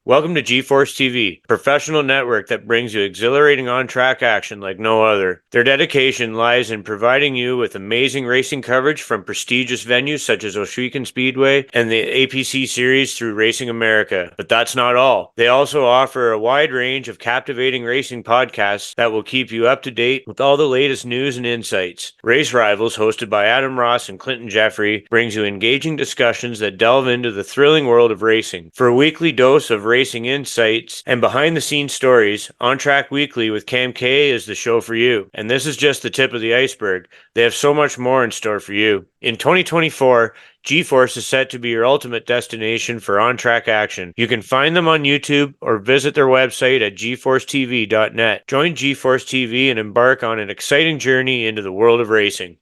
Welcome to GeForce TV, a professional network that brings you exhilarating on-track action like no other. Their dedication lies in providing you with amazing racing coverage from prestigious venues such as Josiasse Speedway and the APC Series through Racing America. But that's not all. They also offer a wide range of captivating racing podcasts that will keep you up to date with all the latest news and insights. Race Rivals, hosted by Adam Ross and Clinton Jeffrey, brings you engaging discussions that delve into the thrilling world of racing. For a weekly dose of racing insights and behind-the-scenes stories, On Track Weekly with Cam K is the show for you. And this is just the tip of the iceberg. They have so much more in store for you. In 2024, GeForce is set to be your ultimate destination for on-track action. You can find them on YouTube or visit their website at GeForceTV.net. Join GeForce TV and embark on an exciting journey into the world of racing.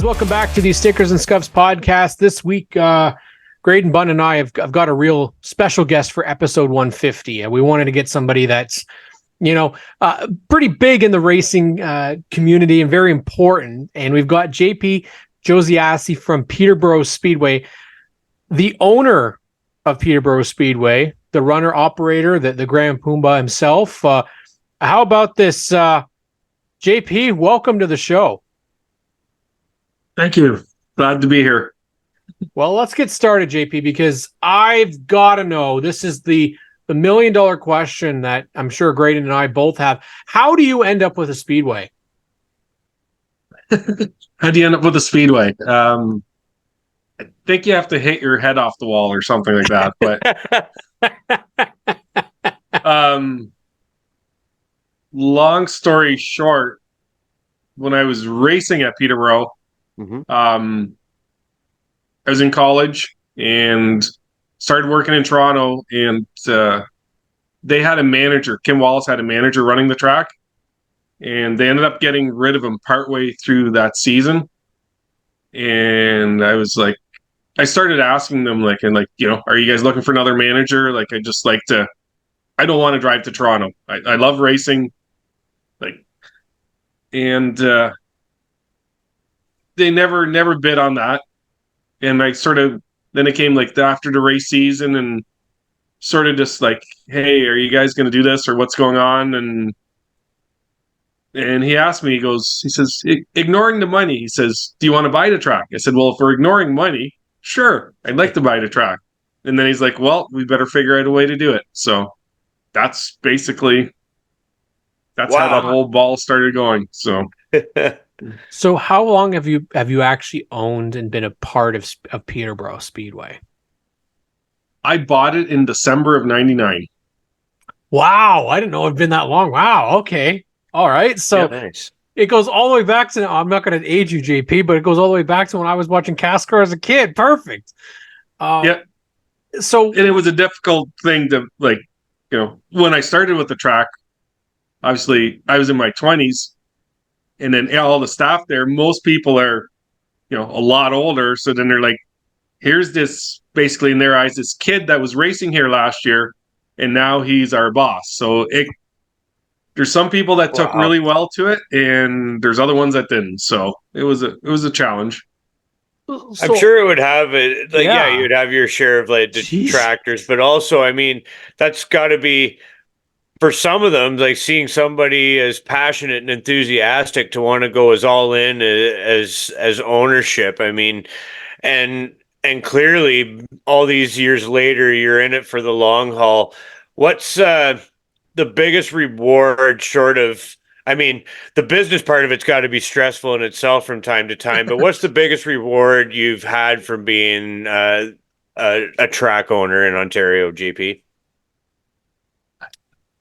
Welcome back to the Stickers and Scuffs podcast. This week, Graydon Bunn and I have got a real special guest for episode 150. And we wanted to get somebody that's, pretty big in the racing community and very important. And we've got JP Josiasse from Peterborough Speedway, the owner of Peterborough Speedway, the runner operator, the Grand Pumbaa himself. How about this, JP? Welcome to the show. Thank you. Glad to be here. Well, let's get started, JP, because I've got to know, this is the $1 million question that I'm sure Graydon and I both have. How do you end up with a Speedway? How do you end up with a Speedway? I think you have to hit your head off the wall or something like that. But long story short, when I was racing at Peterborough, I was in college and started working in Toronto, and they had a manager. Kim Wallace had a manager running the track, and they ended up getting rid of him partway through that season. And I was like, I started asking them, are you guys looking for another manager? I just like to, I don't want to drive to Toronto. I love racing. They never bid on that. And then it came after the race season and sort of just hey, are you guys going to do this or what's going on? And he asked me, he says, ignoring the money, he says, do you want to buy the track? I said, well, if we're ignoring money, sure, I'd like to buy the track. And then he's like, well, we better figure out a way to do it. So that's basically, how that whole ball started going. So. So how long have you actually owned and been a part of Peterborough Speedway? I bought it in December of 99. Wow, I didn't know it'd been that long. Wow, okay. All right. So yeah, nice. It goes all the way back to, I'm not going to age you, JP, but it goes all the way back to when I was watching CASCAR as a kid. Perfect. Yeah. So, and it was a difficult thing to when I started with the track, obviously I was in my 20s. And then all the staff there, most people are, a lot older. So then they're like, here's this, basically in their eyes, this kid that was racing here last year, and now he's our boss. So there's some people that took really well to it, and there's other ones that didn't. So it was a challenge. I'm sure it would have it. You'd have your share of detractors, but also, that's got to be. For some of them, seeing somebody as passionate and enthusiastic to want to go as all in as ownership. And clearly all these years later, you're in it for the long haul. What's the biggest reward short of, the business part of it's got to be stressful in itself from time to time, but what's the biggest reward you've had from being a track owner in Ontario, JP?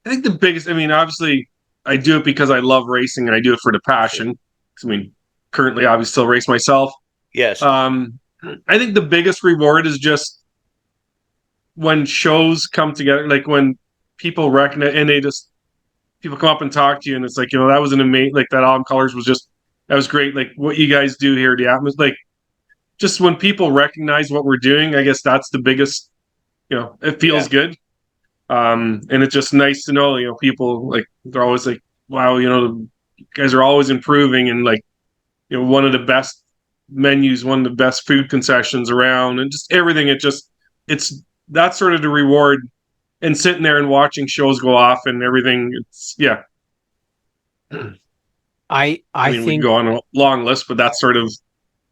I think the biggest, I mean, obviously, I do it because I love racing and I do it for the passion. I mean, currently, I still race myself. Yes. I think the biggest reward is just when shows come together, like when people recognize and people come up and talk to you, and it's like, that was an amazing, like that Autumn Colors was just, that was great. Like what you guys do here, the atmosphere, like just when people recognize what we're doing, I guess that's the biggest, it feels good. And it's just nice to know, people like, they're always like, wow, you guys are always improving, and like, one of the best menus, one of the best food concessions around, and just everything. It's that's sort of the reward, and sitting there and watching shows go off and everything. It's I mean, we think, can go on a long list, but that's sort of,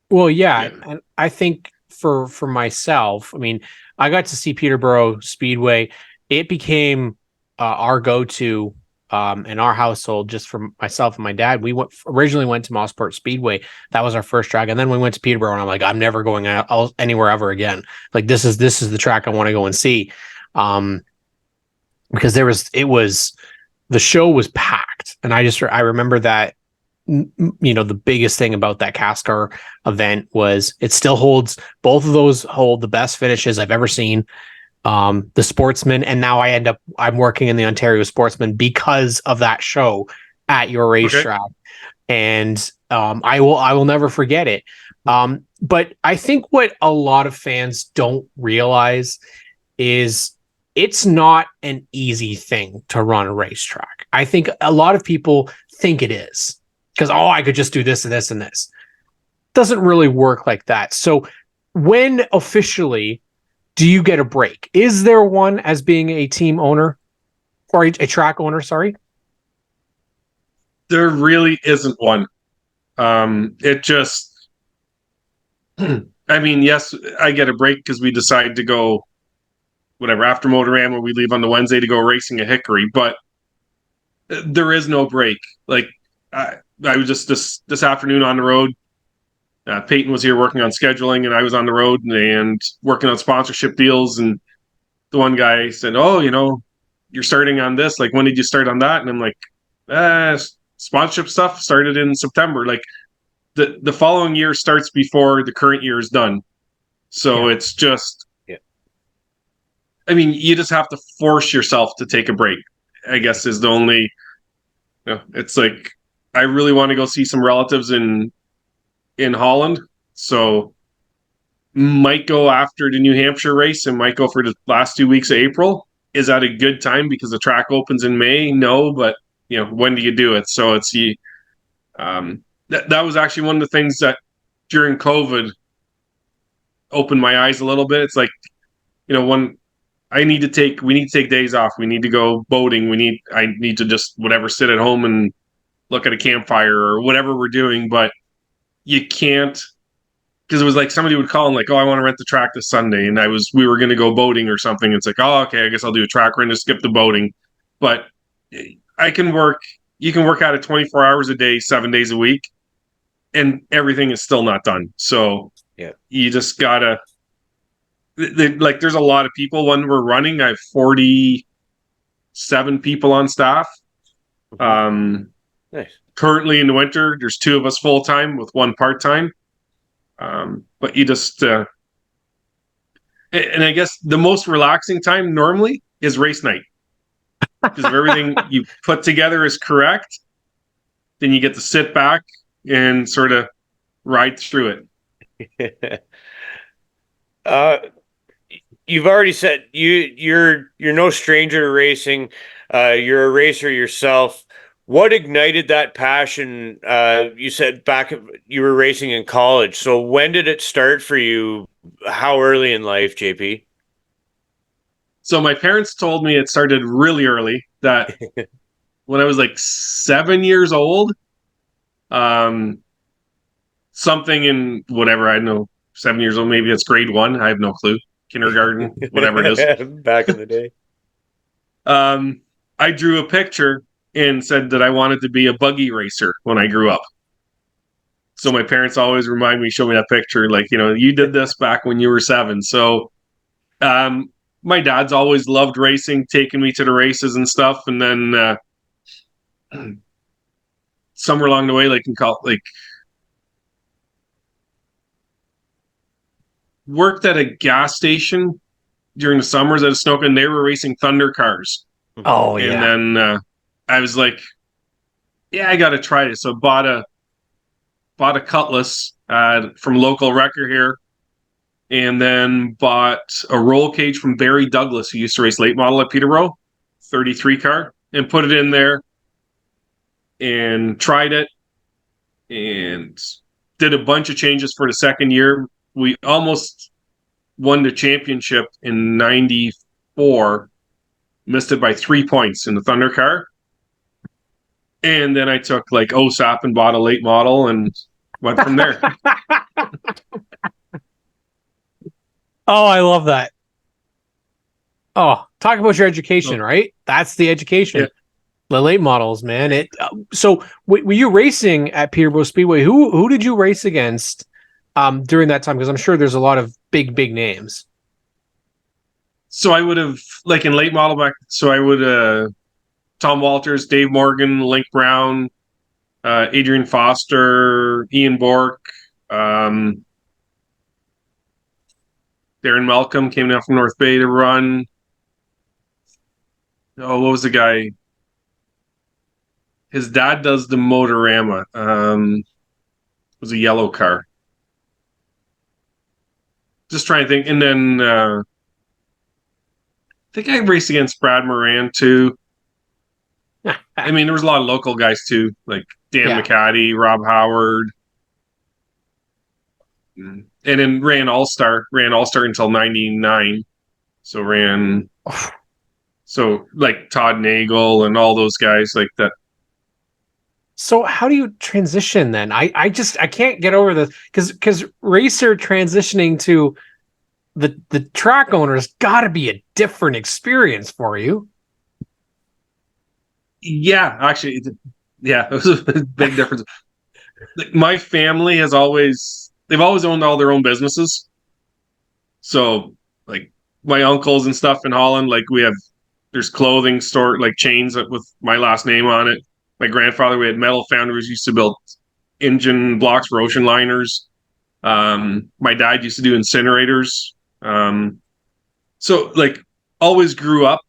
well, yeah. And I think for myself, I mean, I got to see Peterborough Speedway. It became our go-to in our household, just for myself and my dad. We originally went to Mosport Speedway. That was our first track, and then we went to Peterborough, and I'm like, I'm never going out anywhere ever again. Like this is the track I want to go and see, because the show was packed, and I remember that. The biggest thing about that CASCAR event was it still holds, both of those hold the best finishes I've ever seen. The Sportsman, and now I'm working in the Ontario Sportsman because of that show at your racetrack. Okay. And I will never forget it. But I think what a lot of fans don't realize is it's not an easy thing to run a racetrack. I think a lot of people think it is, because I could just do this and this and this. Doesn't really work like that. So when officially do you get a break? Is there one as being a team owner or a track owner? Sorry. There really isn't one. It just, I mean, yes, I get a break because we decide to go, whatever, after Motorama, we leave on the Wednesday to go racing at Hickory, but there is no break. Like, I was just this afternoon on the road. Peyton was here working on scheduling, and I was on the road and working on sponsorship deals. And the one guy said, "Oh, you're starting on this. Like, when did you start on that?" And I'm like, sponsorship stuff started in September. Like, the following year starts before the current year is done. So it's just, I mean, you just have to force yourself to take a break, I guess, is the only, it's like, I really want to go see some relatives in Holland, so might go after the New Hampshire race and might go for the last 2 weeks of April. Is that a good time because the track opens in May? No, but when do you do it? So it's that was actually one of the things that during COVID opened my eyes a little bit. It's like, when we need to take days off. We need to go boating. I need to just whatever, sit at home and look at a campfire or whatever we're doing, but you can't, because it was like somebody would call and like, I want to rent the track this Sunday, and we were going to go boating or something. It's like, okay, I guess I'll do a track rent and skip the boating. But you can work out of 24 hours a day, 7 days a week, and everything is still not done. So you just gotta, like, there's a lot of people when we're running. I have 47 people on staff. Nice. Currently in the winter, there's 2 of us full-time with 1 part-time. But you just, and I guess the most relaxing time normally is race night. Because if everything you put together is correct, then you get to sit back and sort of ride through it. You've already said you're no stranger to racing. You're a racer yourself. What ignited that passion? You said you were racing in college. So when did it start for you? How early in life, JP? So my parents told me it started really early, that when I was like 7 years old, something in whatever, I don't know, 7 years old, maybe it's grade 1. I have no clue. Kindergarten, whatever it is. Back in the day. I drew a picture and said that I wanted to be a buggy racer when I grew up. So my parents always remind me, show me that picture, like, you did this back when you were 7. So my dad's always loved racing, taking me to the races and stuff. And then somewhere along the way, worked at a gas station during the summers at Anoka, and they were racing Thunder cars. Oh, yeah. And then I was like, yeah, I got to try it. So I bought a Cutlass from local wrecker here, and then bought a roll cage from Barry Douglas, who used to race late model at Peterborough, 33 car, and put it in there and tried it and did a bunch of changes for the second year. We almost won the championship in 94, missed it by 3 points in the Thunder car. And then I took like OSAP and bought a late model and went from there. Oh, I love that. Oh, talk about your education, right? That's the education. Yeah. The late models, man. So were you racing at Peterborough Speedway? Who did you race against during that time? Because I'm sure there's a lot of big names. So I would have, like in late model back, so I would Tom Walters, Dave Morgan, Link Brown, Adrian Foster, Ian Bork, Darren Malcolm came down from North Bay to run. Oh, what was the guy? His dad does the Motorama. It was a yellow car. Just trying to think. And then I think I raced against Brad Moran too. I mean, there was a lot of local guys too, like Dan McCaddy, Rob Howard. And then ran All-Star until 99. So like Todd Nagel and all those guys like that. So how do you transition then? I can't get over this because racer transitioning to the track owner's got to be a different experience for you. Yeah, actually, yeah, it was a big difference. Like, my family they've always owned all their own businesses. So like my uncles and stuff in Holland, like there's clothing store, like chains with my last name on it. My grandfather, we had metal foundries, used to build engine blocks for ocean liners. My dad used to do incinerators. So like always grew up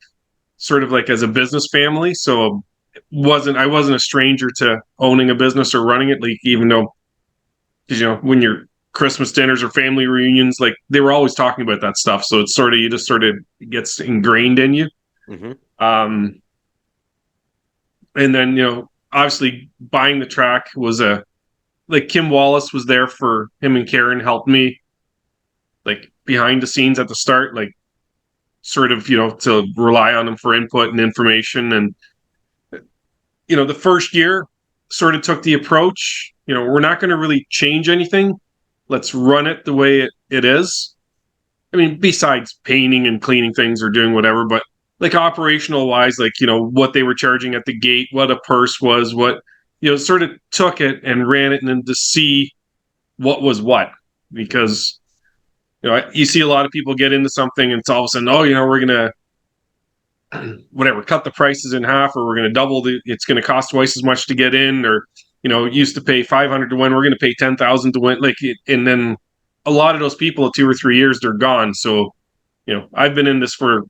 sort of like as a business family. So I wasn't a stranger to owning a business or running it. Like, even though, when your Christmas dinners or family reunions, like they were always talking about that stuff. So it's you just sort of gets ingrained in you. Mm-hmm. And then, obviously buying the track was like Kim Wallace was there for him, and Karen helped me like behind the scenes at the start, like sort of, to rely on them for input and information. And, the first year sort of took the approach, we're not going to really change anything. Let's run it the way it is. I mean, besides painting and cleaning things or doing whatever, but like operational wise, like, what they were charging at the gate, what a purse was, what, sort of took it and ran it and then to see what was what. Because, you see a lot of people get into something and it's all of a sudden, we're going to cut the prices in half, or we're going to double it's going to cost twice as much to get in, or, used to pay 500 to win, we're going to pay 10,000 to win. And then a lot of those people at 2 or 3 years, they're gone. So, I've been in this for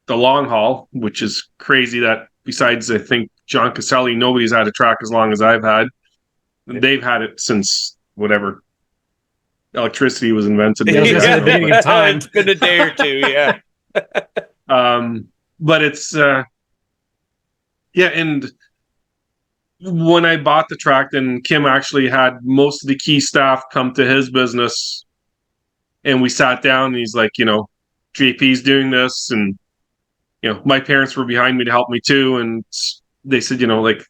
the long haul, which is crazy that besides, I think, John Caselli, nobody's had a track as long as I've had. They've had it since whatever electricity was invented. At the beginning of time. It's been a day or two, yeah. But it's and when I bought the track, then Kim actually had most of the key staff come to his business, and we sat down, and he's like, JP's doing this, and my parents were behind me to help me too, and they said, like,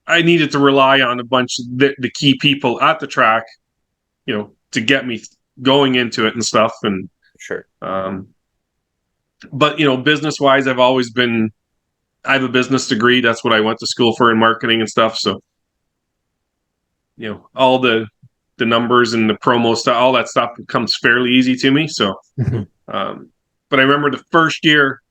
I needed to rely on a bunch of the key people at the track, to get me going into it and stuff. And sure. But, business wise, I have a business degree. That's what I went to school for, in marketing and stuff. So, all the numbers and the promo stuff, all that stuff comes fairly easy to me. So, But I remember the first year,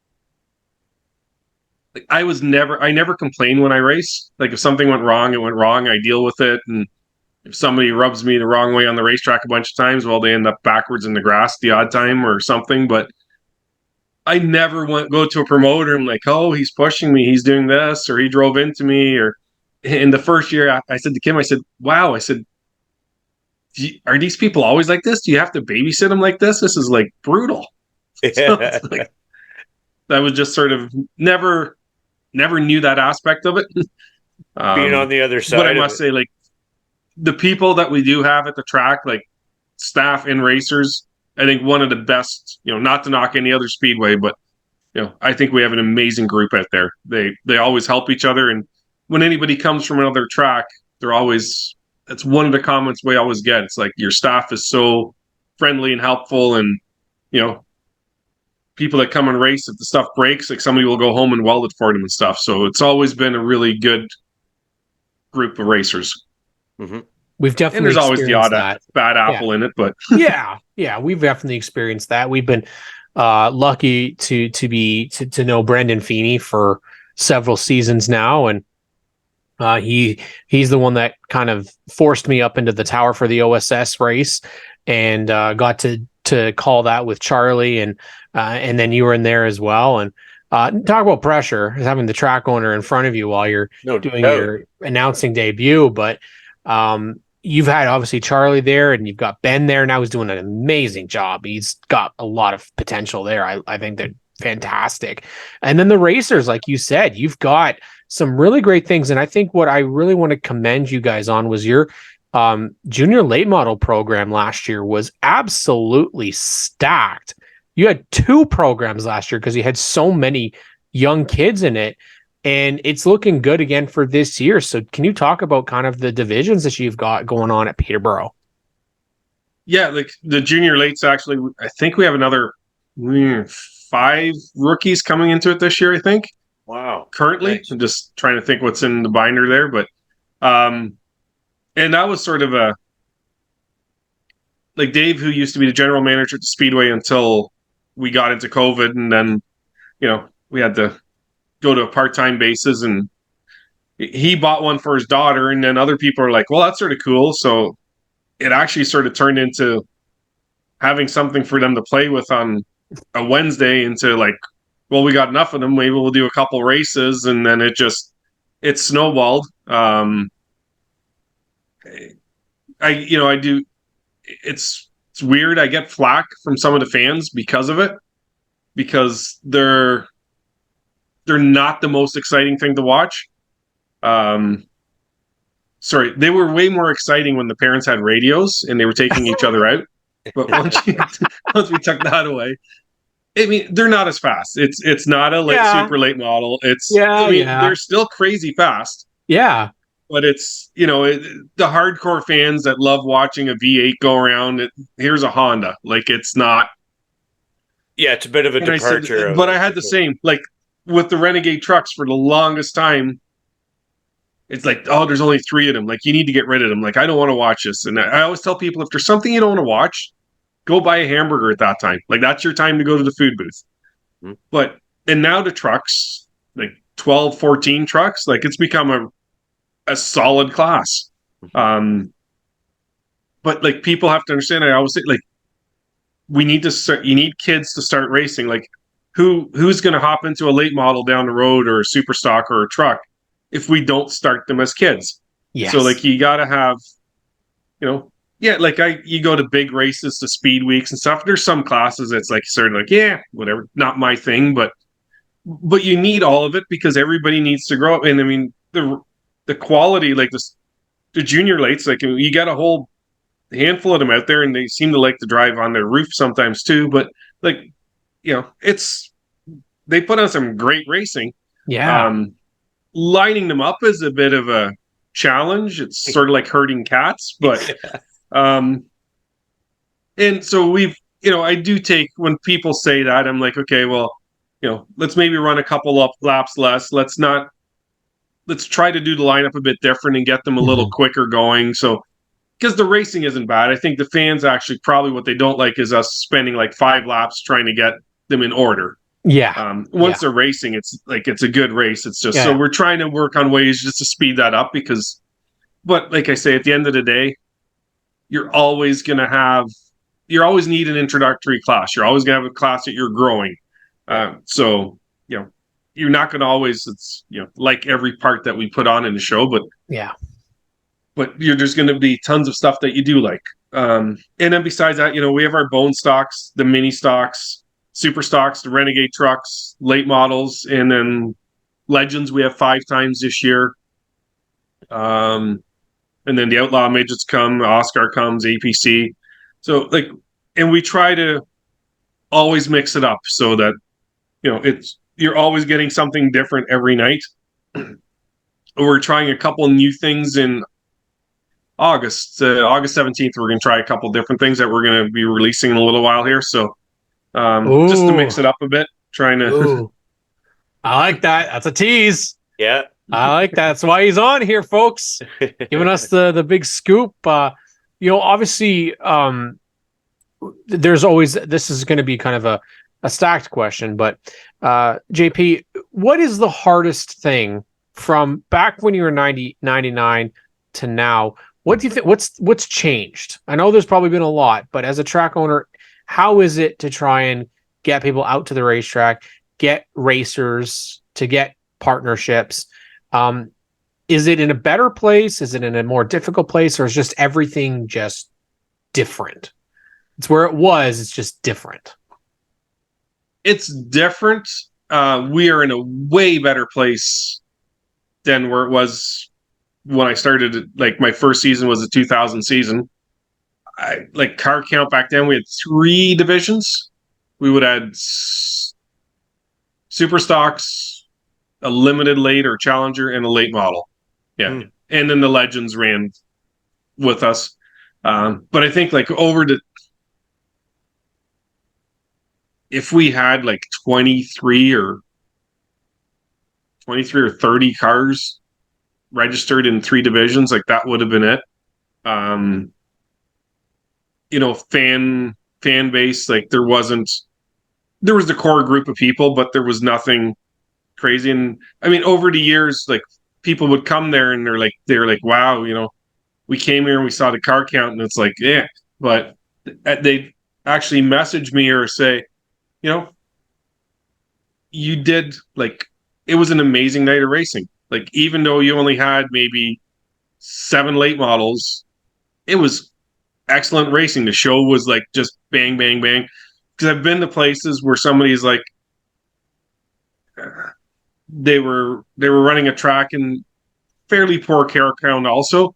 like I never complain when I race. Like if something went wrong, it went wrong. I deal with it. And if somebody rubs me the wrong way on the racetrack a bunch of times, well, they end up backwards in the grass the odd time or something. But I never go to a promoter and like, oh, he's pushing me, he's doing this, or he drove into me. Or in the first year, I said to Kim, I said, wow, I said, are these people always like this? Do you have to babysit them like this? This is like brutal. So like, that was just sort of never knew that aspect of it. Being on the other side. But I must say, like, the people that we do have at the track, like staff and racers, I think one of the best, not to knock any other speedway, but I think we have an amazing group out there. They always help each other, and when anybody comes from another track, it's one of the comments we always get. It's like, your staff is so friendly and helpful, and people that come and race, if the stuff breaks, like somebody will go home and weld it for them and stuff. So it's always been a really good group of racers. Mm-hmm. We've definitely, and there's always the odd bad apple in it, but yeah, we've definitely experienced that. We've been lucky to know Brendan Feeney for several seasons now, and he's the one that kind of forced me up into the tower for the OSS race, and got to call that with Charlie, and then you were in there as well. And talk about pressure, having the track owner in front of you while you're doing your announcing debut. But you've had obviously Charlie there, and you've got Ben there now, who's doing an amazing job. He's got a lot of potential there. I think they're fantastic. And then the racers, like you said, you've got some really great things. And I think what I really want to commend you guys on was your junior late model program last year was absolutely stacked. You had 2 programs last year because you had so many young kids in it, and it's looking good again for this year. So can you talk about kind of the divisions that you've got going on at Peterborough? Yeah, like the junior lates, actually, I think we have another 5 rookies coming into it this year, I think. Wow. Currently. Nice. I'm just trying to think what's in the binder there. But and that was sort of like Dave, who used to be the general manager at the Speedway until we got into COVID, and then, we had to go to a part-time basis, and he bought one for his daughter, and then other people are like, well, that's sort of cool. So it actually sort of turned into having something for them to play with on a Wednesday, into like, well, we got enough of them, maybe we'll do a couple races, and then it snowballed. It's weird. I get flack from some of the fans because of it, because they're not the most exciting thing to watch. Sorry, they were way more exciting when the parents had radios and they were taking each other out. But once we took that away, I mean, they're not as fast. It's not a super late model. They're still crazy fast. Yeah. But it's, the hardcore fans that love watching a V8 go around, here's a Honda. Like, it's not. Yeah, it's a bit of a departure. But I had the same, like, with the Renegade trucks for the longest time. It's like, oh, there's only 3 of them. Like, you need to get rid of them. Like, I don't want to watch this. And I always tell people, if there's something you don't want to watch, go buy a hamburger at that time. Like, that's your time to go to the food booth. Mm-hmm. And now the trucks, like 12, 14 trucks, like, it's become a solid class. Mm-hmm. But like, people have to understand, I always say, like, we need to start, you need kids to start racing. Like, who's going to hop into a late model down the road, or a super stock, or a truck, if we don't start them as kids? Yes. So like, you got to have, like you go to big races, to speed weeks and stuff. There's some classes that's like, sort of like, yeah, whatever, not my thing, but you need all of it, because everybody needs to grow up. And I mean, the quality, like the junior lates, like, you got a whole handful of them out there, and they seem to like to drive on their roof sometimes too. But like, they put on some great racing. Yeah. Lining them up is a bit of a challenge. It's sort of like herding cats, but and so we've, I do take, when people say that, I'm like, okay, well, let's maybe run a couple laps less. Let's try to do the lineup a bit different and get them a little quicker going. So, because the racing isn't bad. I think the fans actually, probably what they don't like is us spending like 5 laps trying to get them in order. Yeah. Once they're racing, it's a good race. It's just so we're trying to work on ways just to speed that up but like I say, at the end of the day, you're always need an introductory class. You're always going to have a class that you're growing. So, you're not going to always, like every part that we put on in the show, but there's going to be tons of stuff that you do like. And then besides that, we have our bone stocks, the mini stocks, super stocks, the Renegade trucks, late models, and then legends we have 5 times this year. And then the Outlaw midgets come, Oscar comes, APC. So and we try to always mix it up so that, you're always getting something different every night. We're trying a couple new things in August 17th. We're going to try a couple different things that we're going to be releasing in a little while here. So just to mix it up a bit, trying to. I like that. That's a tease. Yeah. I like that. That's why he's on here, folks, giving us the big scoop. Obviously, there's always, this is going to be kind of a stacked question, but JP, what is the hardest thing from back when you were 99 to now? What do you think? What's changed? I know there's probably been a lot, but as a track owner, how is it to try and get people out to the racetrack, get racers, to get partnerships? Is it in a better place? Is it in a more difficult place, or is just everything just different? It's where it was. It's just different. It's different. We are in a way better place than where it was when I started. Like my first season was the 2000 season. Car count back then, we had 3 divisions. We would add super stocks, a limited late or challenger, and a late model. And then the legends ran with us. But I think if we had 23 or 30 cars registered in 3 divisions, that would have been it. Fan base, there was the core group of people, but there was nothing crazy. And I mean, over the years, people would come there and they're like, wow, we came here and we saw the car count, and it's but they actually message me or say, you did, it was an amazing night of racing. Even though you only had maybe 7 late models, it was excellent racing. The show was just bang, bang, bang. Because I've been to places where somebody's they were running a track in fairly poor car count also,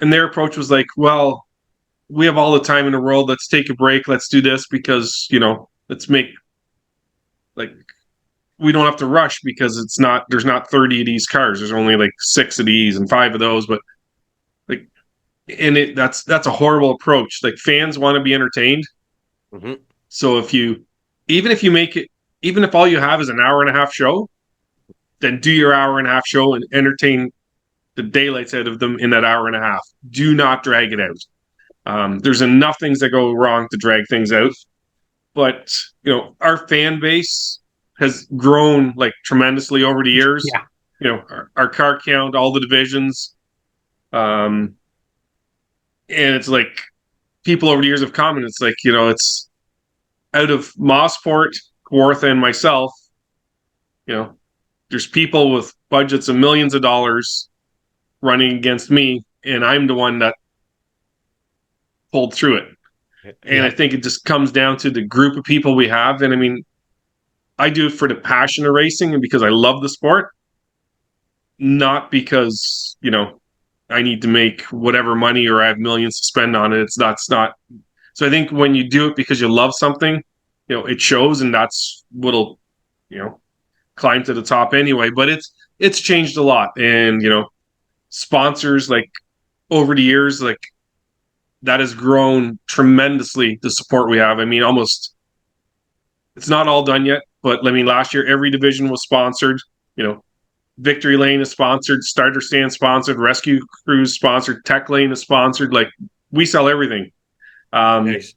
and their approach was well, we have all the time in the world. Let's take a break. Let's do this because let's make we don't have to rush because there's not 30 of these cars. There's only 6 of these and 5 of those, but that's a horrible approach. Fans want to be entertained. Mm-hmm. So even if all you have is an hour and a half show, then do your hour and a half show and entertain the daylights out of them in that hour and a half. Do not drag it out. There's enough things that go wrong to drag things out. But, our fan base has grown tremendously over the years. Yeah. Our car count, all the divisions. And it's people over the years have come, and it's it's out of Mossport, Kawartha, and myself, there's people with budgets of millions of dollars running against me, and I'm the one that pulled through it. And I think it just comes down to the group of people we have. And I mean, I do it for the passion of racing and because I love the sport, not because, I need to make whatever money or I have millions to spend on it. That's not. So I think when you do it because you love something, it shows, and that's what'll, climb to the top anyway. But it's changed a lot. And, sponsors over the years, that has grown tremendously, the support we have. I mean, it's not all done yet, but I mean, last year, every division was sponsored. Victory Lane is sponsored, Starter Stand sponsored, Rescue Cruise sponsored, Tech Lane is sponsored. We sell everything. Nice.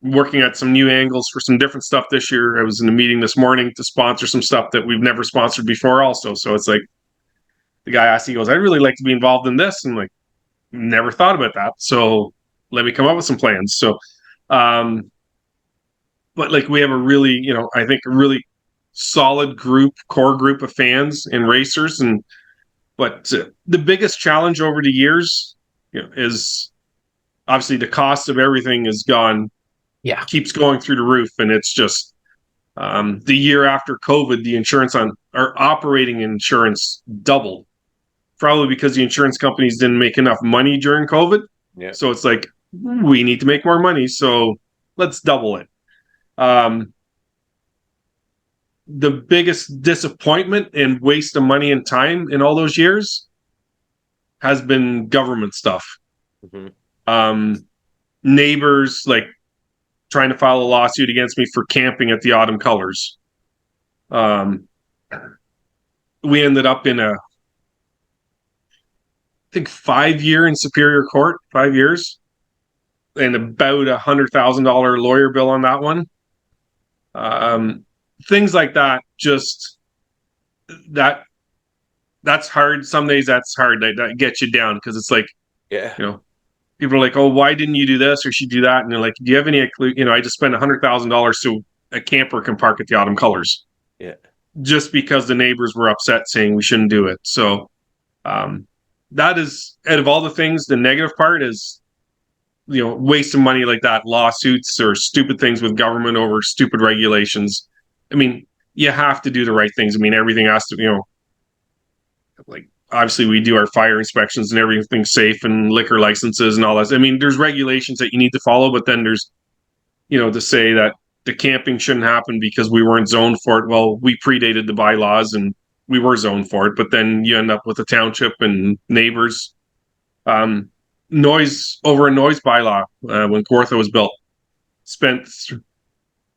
working at some new angles for some different stuff this year. I was in a meeting this morning to sponsor some stuff that we've never sponsored before also. So it's like, the guy asked, he goes, I'd really like to be involved in this. And I'm like, never thought about that. So let me come up with some plans. So, but like we have a really, I think a really solid core group of fans and racers. But the biggest challenge over the years, is obviously the cost of everything keeps going through the roof. And it's just, the year after COVID, the insurance on our operating insurance doubled, probably because the insurance companies didn't make enough money during COVID. Yeah. So it's like, we need to make more money, so let's double it. The biggest disappointment and waste of money and time in all those years has been government stuff. Neighbors like trying to file a lawsuit against me for camping at the Autumn Colors. We ended up in I think 5-year in Superior Court, 5 years, and about $100,000 lawyer bill on that one. Things like that, just that's hard. Some days that's hard. That gets you down because it's like, people are like, oh, why didn't you do this or she do that? And they're like, do you have any clue? I just spent $100,000 so a camper can park at the Autumn Colors. Yeah. Just because the neighbors were upset saying we shouldn't do it. So that is, out of all the things, the negative part is, waste of money like that, lawsuits or stupid things with government over stupid regulations. I mean, you have to do the right things. I mean, everything has to, like, obviously we do our fire inspections and everything's safe and liquor licenses and all that. I mean, there's regulations that you need to follow, but then there's, to say that the camping shouldn't happen because we weren't zoned for it. Well, we predated the bylaws and we were zoned for it, but then you end up with a township and neighbors. Noise bylaw, when Kawartha was built, spent,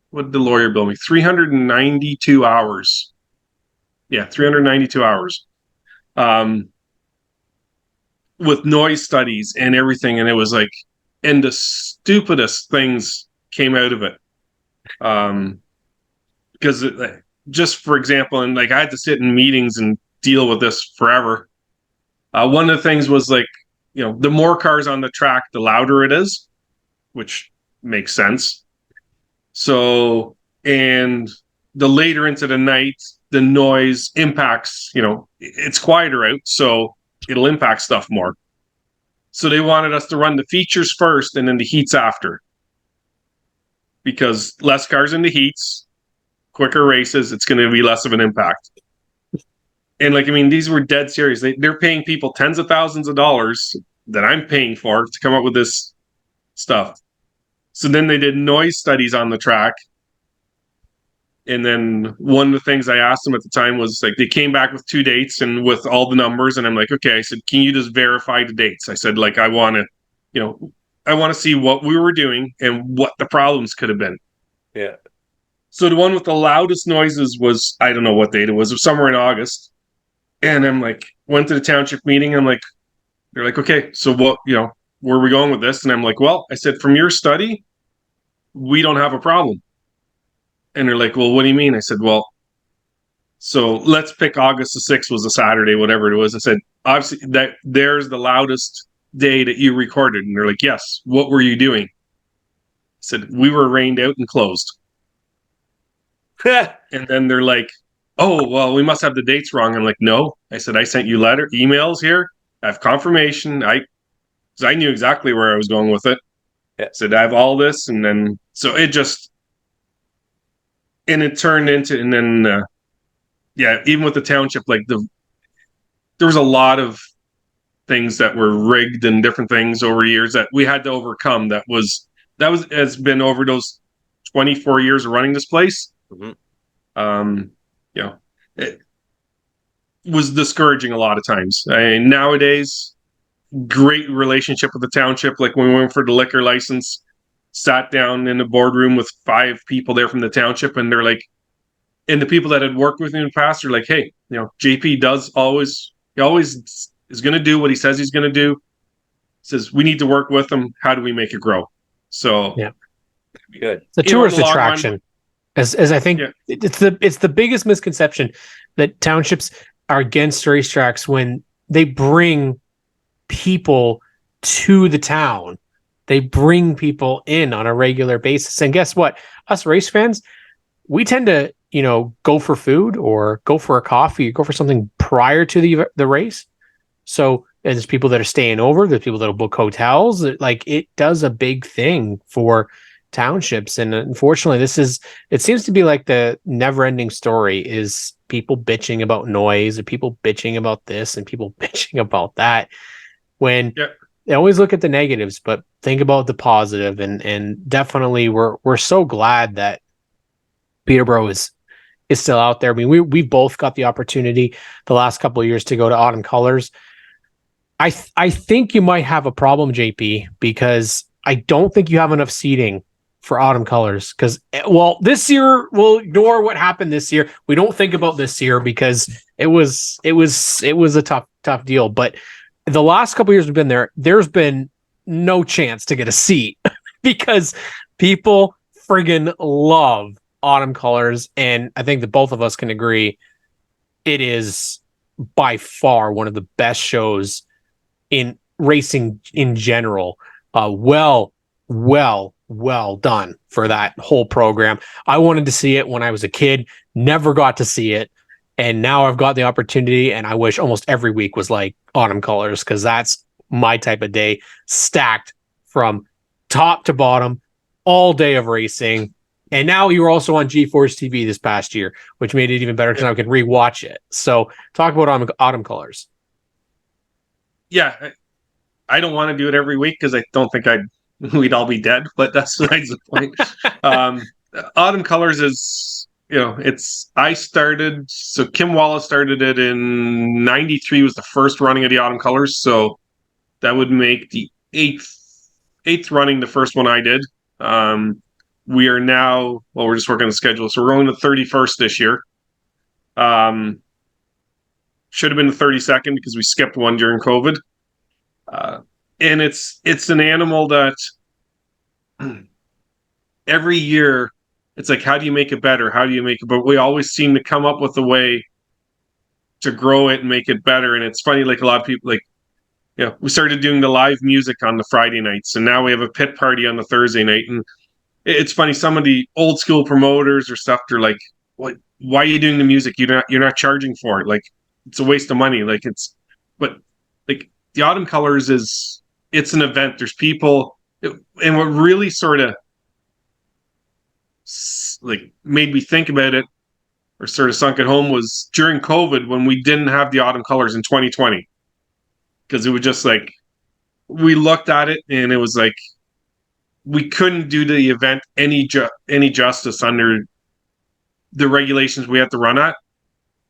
what did the lawyer bill me? 392 hours. Yeah, 392 hours. With noise studies and everything. And it was like, and the stupidest things came out of it. Because just for example, and like I had to sit in meetings and deal with this forever. One of the things was like, the more cars on the track, the louder it is, which makes sense. So, and the later into the night, the noise impacts, it's quieter out, so it'll impact stuff more. So they wanted us to run the features first and then the heats after. Because less cars in the heats, quicker races, it's going to be less of an impact. And like, I mean, these were dead serious. They're paying people tens of thousands of dollars that I'm paying for to come up with this stuff. So then they did noise studies on the track. And then one of the things I asked them at the time was like, they came back with 2 dates and with all the numbers. And I'm like, okay, I said, can you just verify the dates? I said, like, I want to see what we were doing and what the problems could have been. Yeah. So the one with the loudest noises was, I don't know what date it was somewhere in August. And I'm like, went to the township meeting. I'm like, they're like, okay, so what, where are we going with this? And I'm like, well, I said, from your study, we don't have a problem. And they're like, well, what do you mean? I said, well, so let's pick August the 6th was a Saturday, whatever it was. I said, obviously that there's the loudest day that you recorded. And they're like, yes, what were you doing? I said, we were rained out and closed. And then they're like, oh, well, we must have the dates wrong. I'm like, no. I said, I sent you emails here. I have confirmation. Because I knew exactly where I was going with it. Yeah. I said, I have all this. And then, so it just, and it turned into, and then, even with the township, like there was a lot of things that were rigged and different things over years that we had to overcome. That has been over those 24 years of running this place. Mm-hmm. It was discouraging a lot of times. Nowadays, great relationship with the township. Like when we went for the liquor license, sat down in the boardroom with 5 people there from the township, and they're like, and the people that had worked with me in the past are like, hey, JP he always is going to do what he says he's going to do. Says we need to work with him. How do we make it grow? So, Good. It's a You know, in tourist the long run, attraction. As I think it's the biggest misconception that townships are against racetracks when they bring people to the town. They bring people in on a regular basis. And guess what? Us race fans, we tend to, go for food or go for a coffee or go for something prior to the race. So there's people that are staying over, there's people that'll book hotels. Like, it does a big thing for townships. And unfortunately, it seems to be like the never-ending story is people bitching about noise and people bitching about this and people bitching about that, when they always look at the negatives, but think about the positive. And definitely we're so glad that Peterborough is still out there. I mean, we've both got the opportunity the last couple of years to go to Autumn Colors. I think you might have a problem, JP, because I don't think you have enough seating for Autumn Colors. Because, well, this year we'll ignore what happened this year. We don't think about this year because it was a tough deal. But the last couple of years we've been there, there's been no chance to get a seat because people friggin' love Autumn Colors. And I think that both of us can agree it is by far one of the best shows in racing in general. Well done for that whole program. I wanted to see it when I was a kid, never got to see it. And now I've got the opportunity, and I wish almost every week was like Autumn Colors, because that's my type of day, stacked from top to bottom, all day of racing. And now you were also on GeForce TV this past year, which made it even better because I could rewatch it. So talk about Autumn Colors. Yeah, I don't want to do it every week because I don't think we'd all be dead, but that's besides the point. Autumn Colors is, so Kim Wallace started it in 93, was the first running of the Autumn Colors. So that would make the eighth running, the first one I did. We are now, we're just working on the schedule. So we're going to the 31st this year. Should have been the 32nd because we skipped one during COVID. And it's an animal that every year it's like, how do you make it better? How do you make it? But we always seem to come up with a way to grow it and make it better. And it's funny, like a lot of people, we started doing the live music on the Friday nights, and now we have a pit party on the Thursday night. And it's funny, some of the old school promoters or stuff, they're like, "What? Why are you doing the music? You're not charging for it. Like, it's a waste of money." But the Autumn Colors it's an event. There's people, and what really sort of made me think about it, or sort of sunk it home, was during COVID when we didn't have the Autumn Colors in 2020, because it was just like, we looked at it and it was like we couldn't do the event any justice under the regulations we have to run at.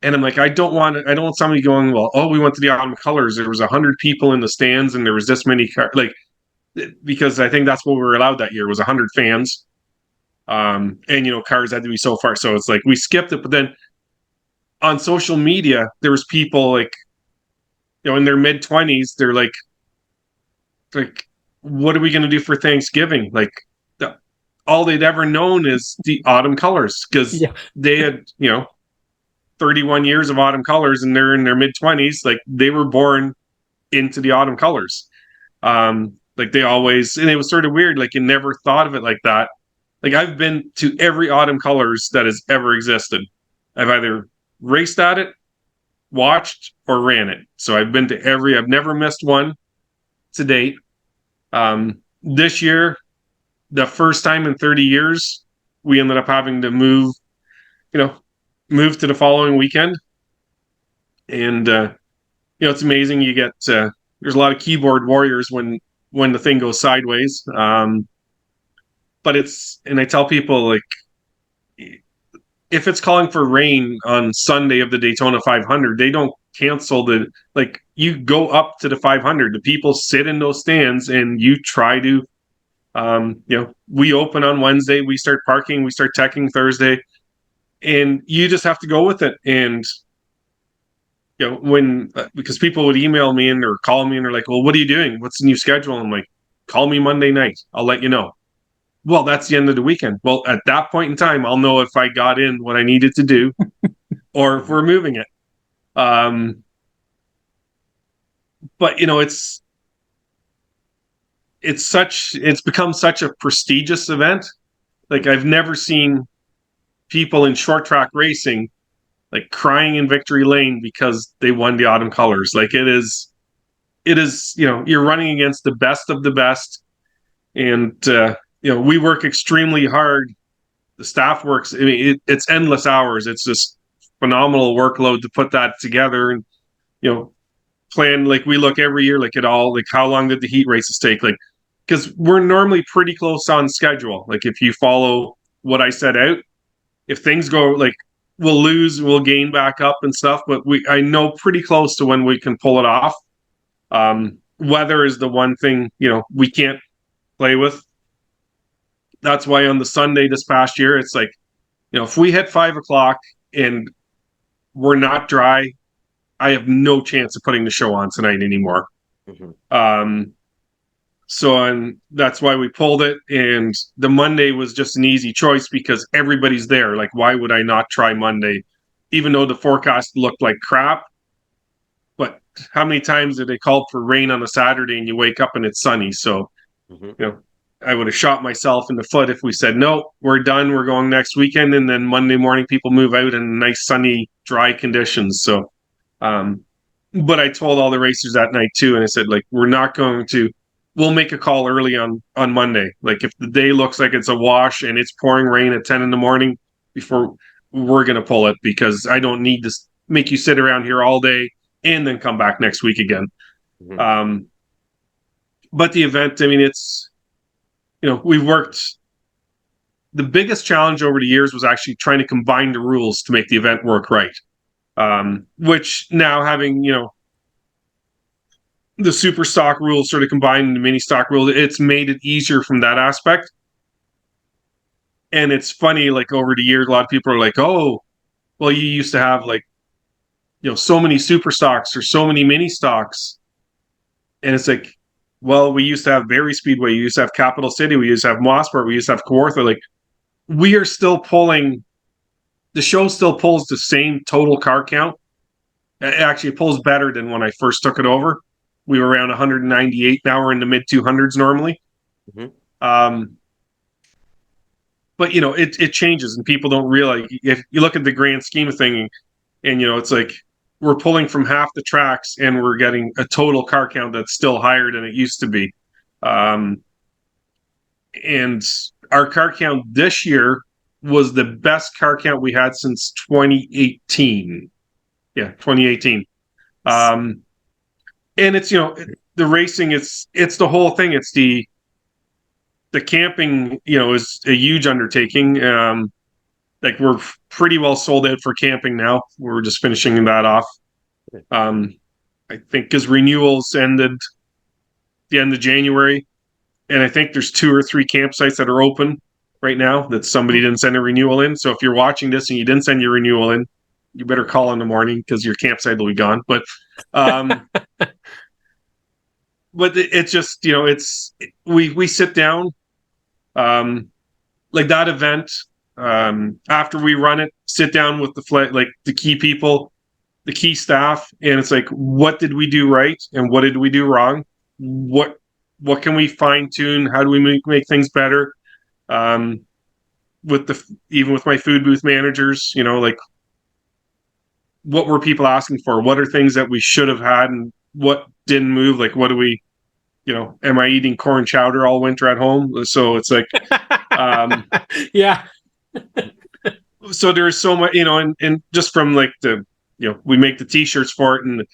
And I'm like, I don't want somebody going, well, we went to the Autumn Colors, there was 100 people in the stands and there was this many cars, because I think that's what we were allowed that year, was 100 fans. And cars had to be so far. So it's like we skipped it. But then on social media, there was people in their mid-20s, they're like, what are we going to do for Thanksgiving? All they'd ever known is the Autumn Colors, because they had, 31 years of Autumn Colors, and they're in their mid-20s. They were born into the Autumn Colors. They always, and it was sort of weird. You never thought of it like that. I've been to every Autumn Colors that has ever existed. I've either raced at it, watched, or ran it. So I've been to I've never missed one to date. This year, the first time in 30 years, we ended up having to move to the following weekend. And, it's amazing. You get, there's a lot of keyboard warriors when the thing goes sideways. But and I tell people, if it's calling for rain on Sunday of the Daytona 500, they don't cancel you go up to the 500. The people sit in those stands and you try to, we open on Wednesday, we start parking, we start teching Thursday, and you just have to go with it. And, because people would email me or call me and they're like, well, what are you doing? What's the new schedule? I'm like, call me Monday night. I'll let you know. well, that's the end of the weekend. Well, at that point in time, I'll know if I got in what I needed to do or if we're moving it. But it's become such a prestigious event. Like, I've never seen people in short track racing like crying in victory lane because they won the autumn colors. Like, it is, you're running against the best of the best. And, we work extremely hard. The staff works, I mean, it's endless hours. It's just phenomenal workload to put that together. And, plan, like, we look every year, like, at all, like, how long did the heat races take? Like, because we're normally pretty close on schedule. Like, if you follow what I set out, if things go, like, we'll lose, we'll gain back up and stuff, but I know pretty close to when we can pull it off. Weather is the one thing, we can't play with. That's why on the Sunday this past year, it's like, if we hit 5:00 and we're not dry, I have no chance of putting the show on tonight anymore. Mm-hmm. And that's why we pulled it. And the Monday was just an easy choice because everybody's there. Like, why would I not try Monday? Even though the forecast looked like crap. But how many times did they call for rain on a Saturday and you wake up and it's sunny? So, I would have shot myself in the foot if we said, no, we're done, we're going next weekend. And then Monday morning, people move out in nice, sunny, dry conditions. So, but I told all the racers that night too. And I said, like, we'll make a call early on Monday. Like, if the day looks like it's a wash and it's pouring rain at 10 in the morning, before we're going to pull it, because I don't need to make you sit around here all day and then come back next week again. Mm-hmm. But the event, I mean, it's, we've worked. The biggest challenge over the years was actually trying to combine the rules to make the event work right. Which now, having, the super stock rules sort of combined in the mini stock rules, it's made it easier from that aspect. And it's funny, like, over the years, a lot of people are like, oh, well, you used to have, like, so many super stocks or so many mini stocks. And it's like, well, we used to have Barrie Speedway, we used to have Capital City, we used to have Mosport, we used to have Kawartha. Like, we are still pulling, the show still pulls the same total car count. Actually, it pulls better than when I first took it over. We were around 198. Now we're in the mid 200s normally. Mm-hmm. But, it changes, and people don't realize. If you look at the grand scheme of things, and, it's like we're pulling from half the tracks, and we're getting a total car count that's still higher than it used to be. And our car count this year was the best car count we had since 2018. Yeah, 2018. And it's, the racing, it's the whole thing. It's the camping, is a huge undertaking. Like, we're pretty well sold out for camping now. We're just finishing that off. I think because renewals ended the end of January, and I think there's 2 or 3 campsites that are open right now that somebody didn't send a renewal in. So if you're watching this and you didn't send your renewal in, you better call in the morning because your campsite will be gone. But but it's just, we sit down, like that event, after we run it, sit down with the key people, the key staff, and it's like, what did we do right and what did we do wrong? What can we fine tune? How do we make things better? Even with my food booth managers, like, what were people asking for? What are things that we should have had and what didn't move? Like, what do we, am I eating corn chowder all winter at home? So it's like, yeah. So there's so much, and just from like we make the t-shirts for it, and,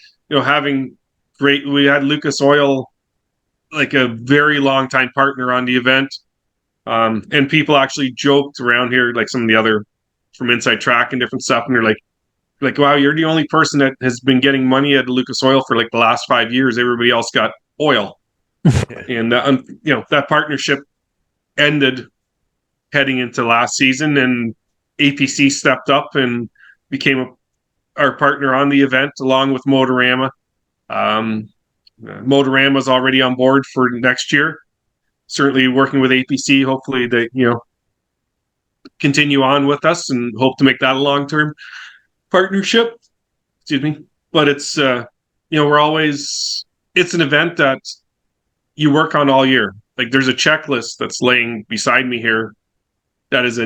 we had Lucas Oil, like a very long time partner on the event. And people actually joked around here, like some of the other from Inside Track and different stuff. And they're like, wow, you're the only person that has been getting money at Lucas Oil for like the last 5 years. Everybody else got oil. And, that partnership ended heading into last season, and APC stepped up and became our partner on the event along with Motorama. Motorama is already on board for next year. certainly working with APC. Hopefully they, continue on with us and hope to make that a long-term partnership. Excuse me. But it's, we're always, it's an event that you work on all year. Like there's a checklist that's laying beside me here that is a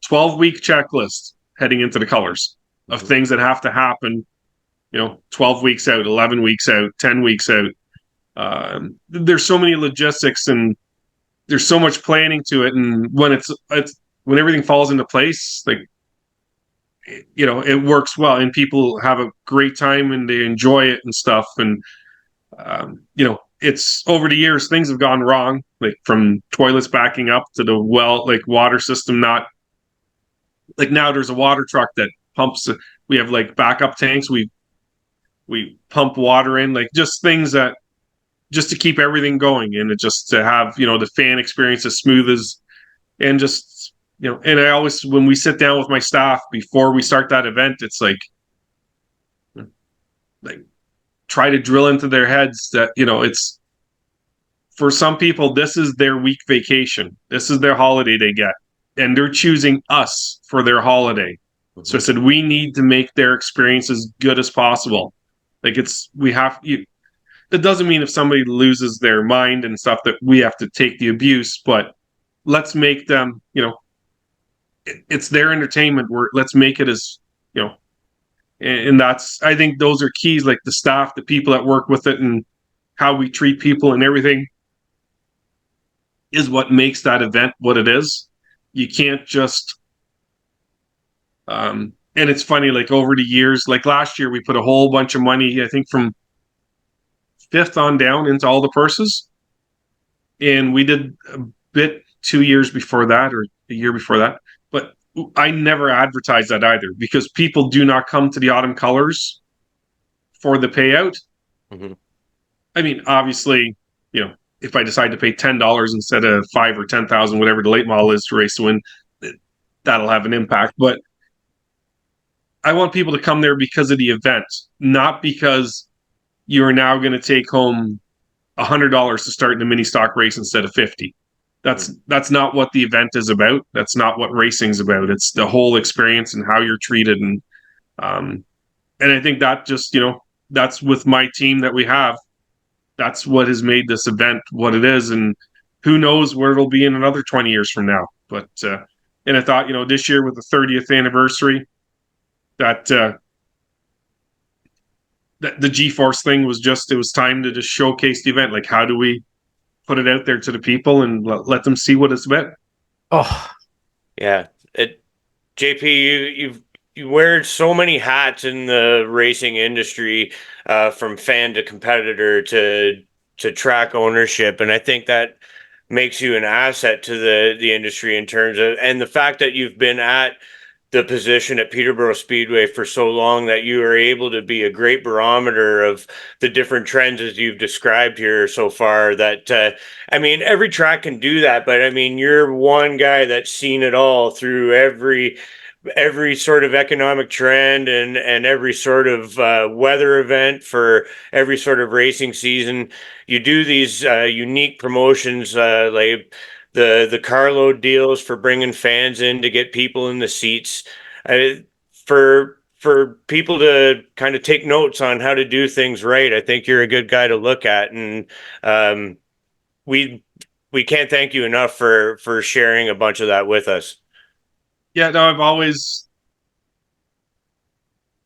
12-week checklist heading into the colors of things that have to happen, 12 weeks out, 11 weeks out, 10 weeks out. There's so many logistics and there's so much planning to it. And when when everything falls into place, like, it works well and people have a great time and they enjoy it and stuff. And, it's over the years, things have gone wrong, like from toilets backing up to the water system not, like now there's a water truck that pumps. We have like backup tanks. We pump water in, like just things that just to keep everything going and just to have, the fan experience as smooth as, and just, and I always, when we sit down with my staff before we start that event, it's like try to drill into their heads that, it's for some people, this is their week vacation. This is their holiday they get. And they're choosing us for their holiday. Mm-hmm. So I said, we need to make their experience as good as possible. Like that doesn't mean if somebody loses their mind and stuff that we have to take the abuse, but let's make them, it's their entertainment. Let's make it as, and that's, I think those are keys, like the staff, the people that work with it and how we treat people and everything is what makes that event what it is. You can't just, and it's funny, like over the years, like last year, we put a whole bunch of money, I think from 5th on down into all the purses. And we did a bit 2 years before that or a year before that. But I never advertised that either because people do not come to the autumn colors for the payout. Mm-hmm. I mean, obviously, if I decide to pay $10 instead of $5,000 or $10,000, whatever the late model is to race to win, that'll have an impact. But I want people to come there because of the event, not because you are now going to take home $100 to start in a mini stock race instead of $50. That's not what the event is about. That's not what racing's about. It's the whole experience and how you're treated. And I think that just, that's with my team that we have. That's what has made this event what it is. And who knows where it'll be in another 20 years from now. But, and I thought, this year with the 30th anniversary, that the GeForce thing was it was time to just showcase the event. Like, how do we put it out there to the people and let them see what it's about? Oh, yeah. JP, you wear so many hats in the racing industry, from fan to competitor to track ownership, and I think that makes you an asset to the industry in terms of, and the fact that you've been at the position at Peterborough Speedway for so long that you are able to be a great barometer of the different trends as you've described here so far. That I mean, every track can do that, but I mean, you're one guy that's seen it all through every sort of economic trend and every sort of weather event for every sort of racing season. You do these unique promotions like the carload deals for bringing fans in to get people in the seats. For people to kind of take notes on how to do things right, I think you're a good guy to look at, and we can't thank you enough for sharing a bunch of that with us. Yeah, no, I've always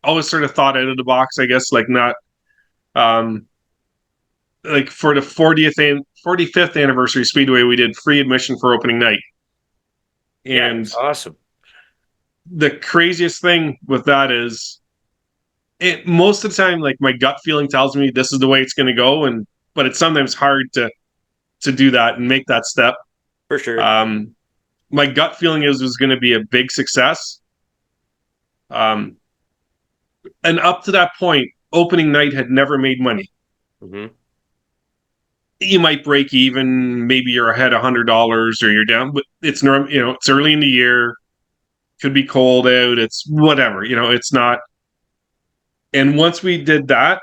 sort of thought out of the box, I guess, like not, like for the 45th anniversary Speedway, we did free admission for opening night. And yeah, awesome. The craziest thing with that is most of the time, like my gut feeling tells me this is the way it's going to go. But it's sometimes hard to do that and make that step. For sure. My gut feeling is it was going to be a big success. And up to that point, opening night had never made money. Mm-hmm. You might break even, maybe you're ahead $100 or you're down, but it's normal. It's early in the year, could be cold out. It's whatever. It's not. And once we did that,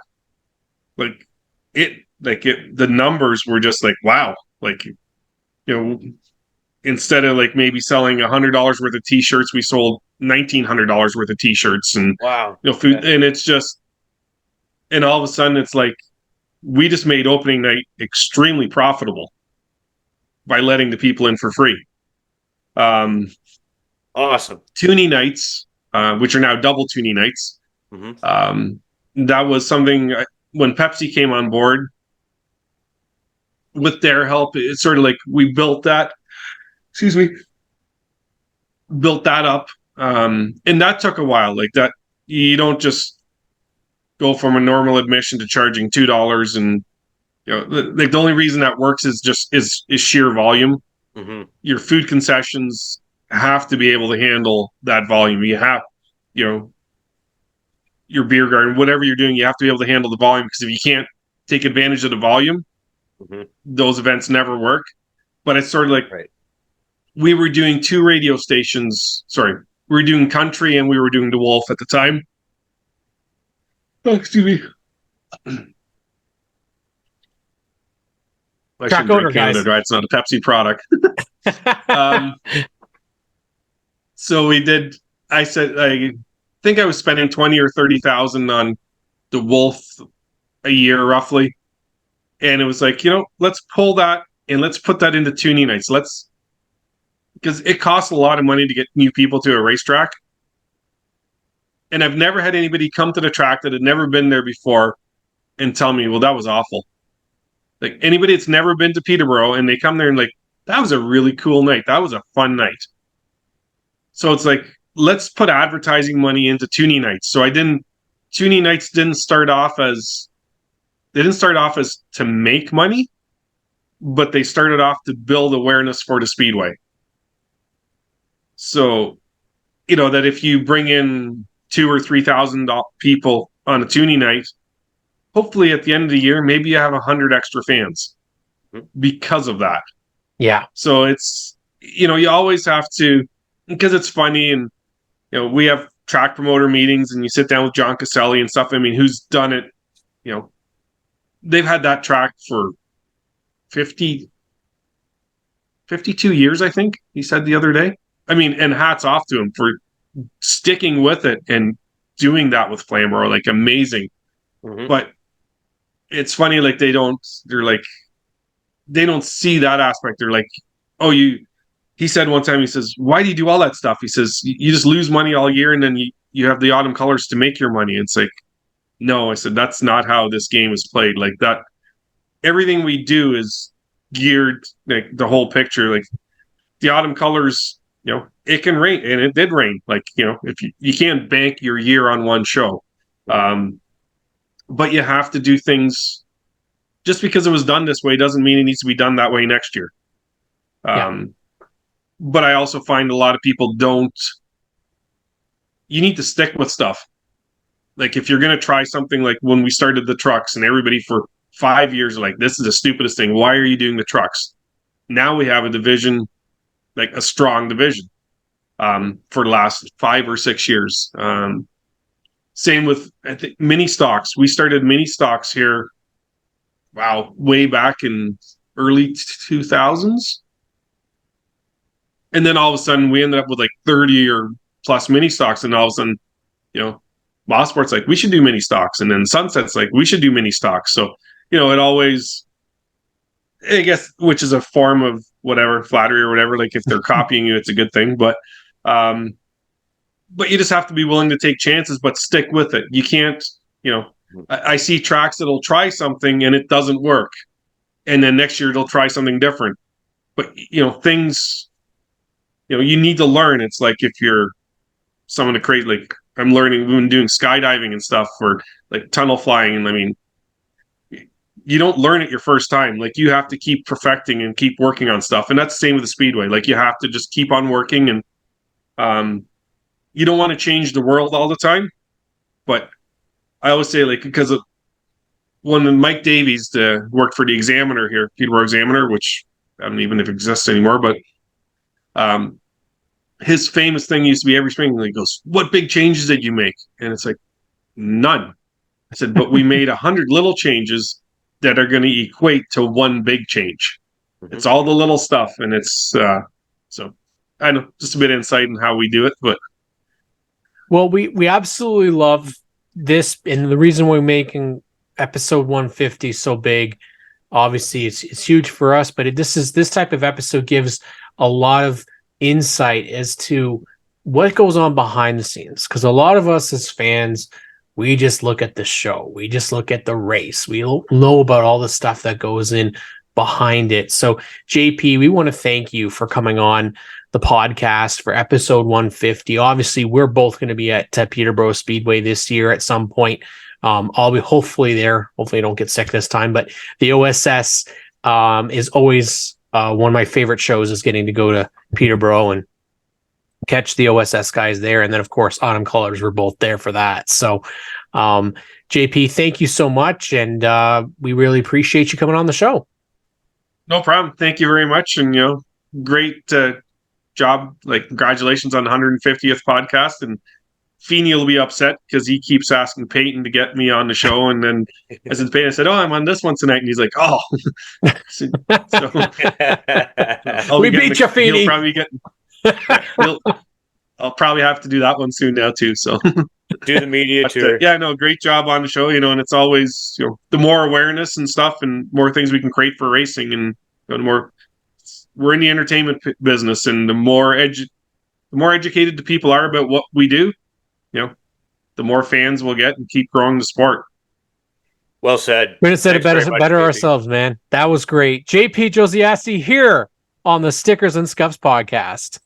the numbers were just like, wow, like instead of like maybe selling $100 worth of t-shirts, we sold $1,900 worth of t-shirts and Wow. food. And it's just, and all of a sudden it's like, we just made opening night extremely profitable by letting the people in for free. Awesome. Toonie nights, which are now double Toonie nights. That was something when Pepsi came on board with their help, it's sort of like we built that, built that up. And that took a while. Like that, you don't just go from a normal admission to charging $2 and like the only reason that works is just is sheer volume. Your food concessions have to be able to handle that volume. You have, your beer garden, whatever you're doing, you have to be able to handle the volume, because if you can't take advantage of the volume, those events never work. But it's sort of like we were doing 2 radio stations. Sorry, we were doing country and we were doing the Wolf at the time. Oh, excuse me. Track owner, guys. Right? It's not a Pepsi product. So we did. I think I was spending 20 or 30,000 on the Wolf a year, roughly, and it was like, let's pull that and let's put that into Toonie nights. Because it costs a lot of money to get new people to a racetrack, and I've never had anybody come to the track that had never been there before and tell me, well, that was awful. Like anybody that's never been to Peterborough and they come there and like, that was a really cool night. That was a fun night. So it's like, let's put advertising money into Toonie nights. So Toonie nights didn't start off as to make money, but they started off to build awareness for the Speedway. So, that if you bring in 2,000 or 3,000 people on a Toonie night, hopefully at the end of the year, maybe you have 100 extra fans because of that. Yeah. So it's, you always have to, because it's funny, and, we have track promoter meetings and you sit down with John Caselli and stuff. I mean, who's done it, they've had that track for 52 years, I think he said the other day. I mean, and hats off to him for sticking with it and doing that with Flamborough, like amazing. But it's funny, like they don't see that aspect. They're like, oh, he said one time, he says, why do you do all that stuff? He says, you just lose money all year and then you have the autumn colors to make your money. It's like, no, I said, that's not how this game is played. Like that, everything we do is geared, like the whole picture. Like the autumn colors, it can rain, and it did rain. Like, if you can't bank your year on one show. But you have to do things. Just because it was done this way doesn't mean it needs to be done that way next year. But I also find a lot of people don't. You need to stick with stuff. Like if you're going to try something, like when we started the trucks and everybody for 5 years are like, this is the stupidest thing. Why are you doing the trucks? Now we have a division, like a strong division, for the last 5 or 6 years. Same with, I think, mini stocks. We started mini stocks here, way back in early 2000s. And then all of a sudden we ended up with like 30 or plus mini stocks. And all of a sudden, Mosport's like, we should do mini stocks. And then Sunset's like, we should do mini stocks. So, it always, I guess, which is a form of whatever, flattery or whatever. Like if they're copying you, it's a good thing. But you just have to be willing to take chances, but stick with it. You can't, I see tracks that'll try something and it doesn't work. And then next year they'll try something different. But, things, you need to learn. It's like if you're someone to create, like I'm learning, we've been doing skydiving and stuff for like tunnel flying. And I mean, you don't learn it your first time. Like you have to keep perfecting and keep working on stuff. And that's the same with the Speedway. Like you have to just keep on working, and you don't want to change the world all the time. But I always say, like, because of when Mike Davies worked for the Examiner here, Peterborough Examiner, which I don't even know if it exists anymore, but his famous thing used to be every spring, he goes, what big changes did you make? And it's like, none. I said, but we made 100 little changes that are going to equate to one big change. It's all the little stuff, and it's so I know just a bit of insight in how we do it, but well, we absolutely love this, and the reason we're making episode 150 so big, obviously it's huge for us, but this type of episode gives a lot of insight as to what goes on behind the scenes, because a lot of us as fans, we just look at the show, we just look at the race, we don't know about all the stuff that goes in behind it. So JP, we want to thank you for coming on the podcast for episode 150. Obviously, we're both going to be at Peterborough Speedway this year at some point. I'll be hopefully there. Hopefully I don't get sick this time, but the OSS is always one of my favorite shows, is getting to go to Peterborough and catch the OSS guys there. And then of course, Autumn Colors, we're both there for that. So JP, thank you so much. And we really appreciate you coming on the show. no problem. Thank you very much. And, great job. Like, congratulations on the 150th podcast. And Feeney will be upset because he keeps asking Peyton to get me on the show. And then as in Peyton, I said, "Oh, I'm on this one tonight." And he's like, "Oh." We beat you, Feeney. He'll probably get, I'll probably have to do that one soon now too. So do the media tour. Yeah, no, great job on the show. And it's always, the more awareness and stuff and more things we can create for racing, and the more we're in the entertainment business, and the more educated the people are about what we do, the more fans we'll get and keep growing the sport. Well said. We said it better ourselves, man. That was great. JP Josiasse here on the Stickers and Scuffs podcast.